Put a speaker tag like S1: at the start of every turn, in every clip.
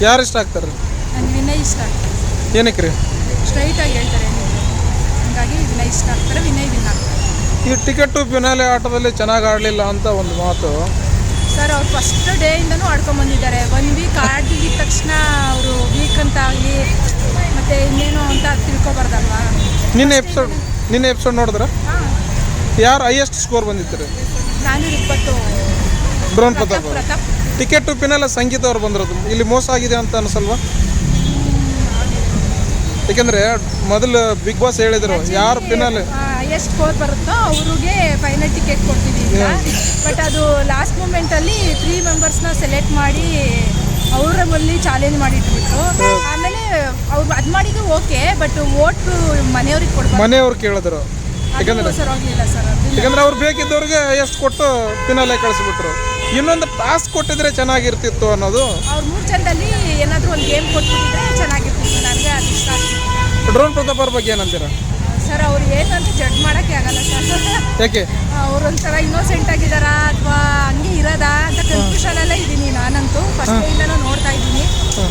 S1: ಯಾರು ಇಷ್ಟ ಆಗ್ತಾರೆ?
S2: ನನಗೆ ವಿನಯ್ ಇಷ್ಟ ಆಗ್ತಾರೆ.
S1: ಏನಕ್ಕೆ ರೀ?
S2: ಸ್ಟ್ರೈಟಾಗಿ ಹೇಳ್ತಾರೆ ಹಾಗಾಗಿ ವಿನಯ್ ಇಷ್ಟ ಆಗ್ತಾರೆ. ವಿನಯ್ ವಿನ್ ಆಗ್ತಾರೆ.
S1: ಈ ಟಿಕೆಟ್ ಟು ಫಿನಾಲೆ ಆಟದಲ್ಲಿ ಚೆನ್ನಾಗಿ ಆಡಲಿಲ್ಲ ಅಂತ ಒಂದು ಮಾತು.
S2: ಸರ್ ಅವ್ರು ಫಸ್ಟ್ ಡೇಯಿಂದನೂ ಆಡ್ಕೊಂಬಂದಿದ್ದಾರೆ. 1 ವೀಕ್ ಆಡಿದ ತಕ್ಷಣ ಅವರು ವೀಕ್ ಅಂತ ಆಗಲಿ ಮತ್ತು ಇನ್ನೇನು ಅಂತ ತಿಳ್ಕೊಬಾರ್ದಲ್ವಾ.
S1: ನಿನ್ನೆ ಎಪಿಸೋಡ್ ನೋಡಿದ್ರೆ
S2: ಹಾಂ,
S1: ಯಾರು ಹೈಯೆಸ್ಟ್ ಸ್ಕೋರ್ ಬಂದಿತ್ತು ರೀ?
S2: 420
S1: drone Pratap.
S2: Pratap.
S1: Ticket to finale Sangeetha ಅವ್ರು ಬಂದಿರೋದು ಇಲ್ಲಿ ಮೋಸ ಆಗಿದೆ ಅಂತ ಅನಿಸಲ್ವಾ? ಯಾಕೆಂದರೆ ಮೊದಲು ಬಿಗ್ ಬಾಸ್ ಹೇಳಿದರು ಯಾರು ಫಿನಾಲೆ
S2: ಎಷ್ಟು ಸ್ಕೋರ್ ಬರುತ್ತೋ ಅವ್ರಿಗೆ ಫೈನಲ್ ಟಿಕೆಟ್ ಕೊಡ್ತೀವಿ ಅಂತ. ಬಟ್ ಅದು ಲಾಸ್ಟ್ ಮೂಮೆಂಟಲ್ಲಿ 3 ಮೆಂಬರ್ಸ್ನ ಸೆಲೆಕ್ಟ್ ಮಾಡಿ ಅವರ ಬಳಿ ಚಾಲೆಂಜ್ ಮಾಡಿಟ್ಬಿಟ್ರು. ಆಮೇಲೆ ಅವ್ರು ಅದು ಮಾಡಿದ್ದು ಓಕೆ, ಬಟ್ ಓಟು ಮನೆಯವ್ರಿಗೆ ಕೊಡ್ಬೇಕು.
S1: ಮನೆಯವ್ರು ಕೇಳಿದ್ರು.
S2: ಯಾಕಂದ್ರೆ ಸರ್ ಹೋಗಲಿಲ್ಲ ಸರ್.
S1: ಯಾಕಂದ್ರೆ ಅವ್ರು ಬೇಕಿದ್ದವ್ರಿಗೆ ಎಷ್ಟು ಕೊಟ್ಟು ಫಿನಾಲೆ ಕಳಿಸ್ಬಿಟ್ರು. ಇನ್ನೊಂದು ಟಾಸ್ಕ್ ಕೊಟ್ಟಿದ್ರೆ ಚೆನ್ನಾಗಿರ್ತಿತ್ತು ಅನ್ನೋದು.
S2: ಅವ್ರು 3 ಜನದಲ್ಲಿ ಏನಾದರೂ ಒಂದು ಗೇಮ್ ಕೊಟ್ಟಿದ್ರೆ ಚೆನ್ನಾಗಿರ್ತಿತ್ತು. ನನಗೆ ಅದು ಇಷ್ಟ ಆಗ್ತಿತ್ತು.
S1: ಡ್ರೋನ್ ಪ್ರತಾಪ್ ಅವ್ರ ಬಗ್ಗೆ ಏನಂತೀರ
S2: ಸರ್? ಅವ್ರು ಏನಂತ ಜಡ್ಜ್ ಮಾಡೋಕ್ಕೆ ಆಗಲ್ಲ ಸರ್.
S1: ಯಾಕೆ?
S2: ಅವ್ರೊಂಥರ ಇನ್ನೋಸೆಂಟ್ ಆಗಿದ್ದಾರಾ ಅಥವಾ ಹಂಗೆ ಇರೋದಾ ಅಂತ ಕನ್ಫ್ಯೂಷನಲ್ಲೇ ಇದ್ದೀನಿ ನಾನಂತೂ. ಫಸ್ಟ್ ಇಂದನೂ ನೋಡ್ತಾ ಇದ್ದೀನಿ.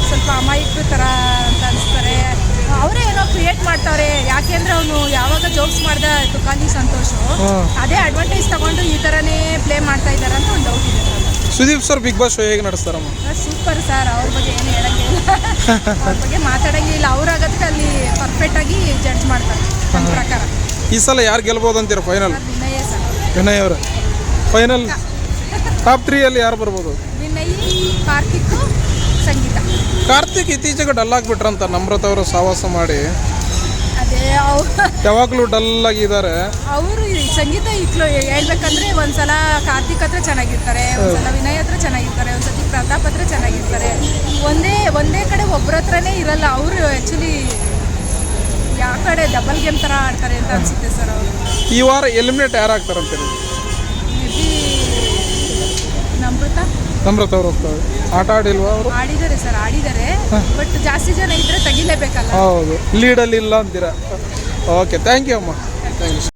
S2: ಸ್ವಲ್ಪ ಅಮಾಯಕರ ಥರ ಅಂತ ಅನಿಸ್ತಾರೆ. ಅವರೇ ಏನೋ ಕ್ರಿಯೇಟ್ ಮಾಡ್ತಾವ್ರೆ. ಯಾಕೆಂದ್ರೆ ಅವನು ಯಾವಾಗ ಜೋಕ್ಸ್ ಮಾಡ್ದ ತುಕಾಲಿ ಸಂತೋಷು ಅದೇ ಅಡ್ವಾಂಟೇಜ್ ತಗೊಂಡು ಈ ಥರನೇ ಪ್ಲೇ ಮಾಡ್ತಾ ಇದ್ದಾರೆ ಅಂತ ಒಂದು ಡೌಟ್ ಇದೆ sir.
S1: Sudeep sir Bigg Boss show ಹೇಗೆ ನಡೆಸ್ತಾರಮ್ಮ?
S2: Super sir. ಅವ್ರ ಬಗ್ಗೆ ಏನು ಹೇಳಂಗಿಲ್ಲ, ಅವ್ರ ಬಗ್ಗೆ ಮಾತಾಡಂಗಿಲ್ಲ. ಅವ್ರಾಗೋದಕ್ಕೆ ಅಲ್ಲಿ ಪರ್ಫೆಕ್ಟಾಗಿ ಜಡ್ಜ್ ಮಾಡ್ತಾರೆ ನನ್ನ ಪ್ರಕಾರ.
S1: ಈ ಸಲ ಯಾರು ಗೆಲ್ಬೋದು ಅಂತೀರ ಫೈನಲ್?
S2: ವಿನಯ್ ಸರ್.
S1: ವಿನಯ್ ಅವರು ಫೈನಲ್. ಟಾಪ್ 3 ಯಾರು ಬರ್ಬೋದು?
S2: ವಿನಯ್, ಕಾರ್ತಿಕ್, ಸಂಗೀತ.
S1: ಕಾರ್ತಿಕ್ ಇತ್ತೀಚೆಗೆ ಡಲ್ ಆಗಿಬಿಟ್ರಂತ ನಮ್ರತ ಅವರು ಸಹವಾಸ ಮಾಡಿ.
S2: ಅದೇ
S1: ಯಾವಾಗಲೂ ಡಲ್ ಆಗಿದ್ದಾರೆ
S2: ಅವರು. ಸಂಗೀತ ಇಕ್ಲು ಹೇಳ್ಬೇಕಂದ್ರೆ ಒಂದ್ಸಲ ಕಾರ್ತಿಕ್ ಹತ್ರ ಚೆನ್ನಾಗಿರ್ತಾರೆ, ಒಂದ್ಸಲ ವಿನಯ್ ಹತ್ರ ಚೆನ್ನಾಗಿರ್ತಾರೆ, ಒಂದ್ಸತಿ ಪ್ರತಾಪ್ ಹತ್ರ ಚೆನ್ನಾಗಿರ್ತಾರೆ. ಒಂದೇ ಕಡೆ ಒಬ್ಬರ ಹತ್ರನೇ ಇರಲ್ಲ ಅವರು. ಆ್ಯಕ್ಚುಲಿ ಯಾವ ಕಡೆ ಡಬಲ್ ಗೇಮ್ ಥರ ಆಡ್ತಾರೆ ಅಂತ ಅನಿಸುತ್ತೆ ಸರ್ ಅವರು.
S1: ಈ ವಾರ ಎಲಿಮಿನೇಟ್ ಯಾರು ಆಗ್ತಾರಂತೀರಿ?
S2: ಮೇ ಬಿ
S1: ನಮ್ರತ ಅವ್ರು ಹೋಗ್ತಾರೆ. ಆಟ ಆಡಿಲ್ವಾ ಅವರು?
S2: ಆಡಿದ್ದಾರೆ ಸರ್, ಆಡಿದ್ದಾರೆ. ಬಟ್ ಜಾಸ್ತಿ ಜನ ಇದ್ರೆ ತೆಗಿಲೇಬೇಕಲ್ಲ.
S1: ಹೌದು, ಲೀಡಲ್ಲಿ ಇಲ್ಲ ಅಂತೀರಾ? ಓಕೆ, ಥ್ಯಾಂಕ್ ಯು ಅಮ್ಮ. Thank you.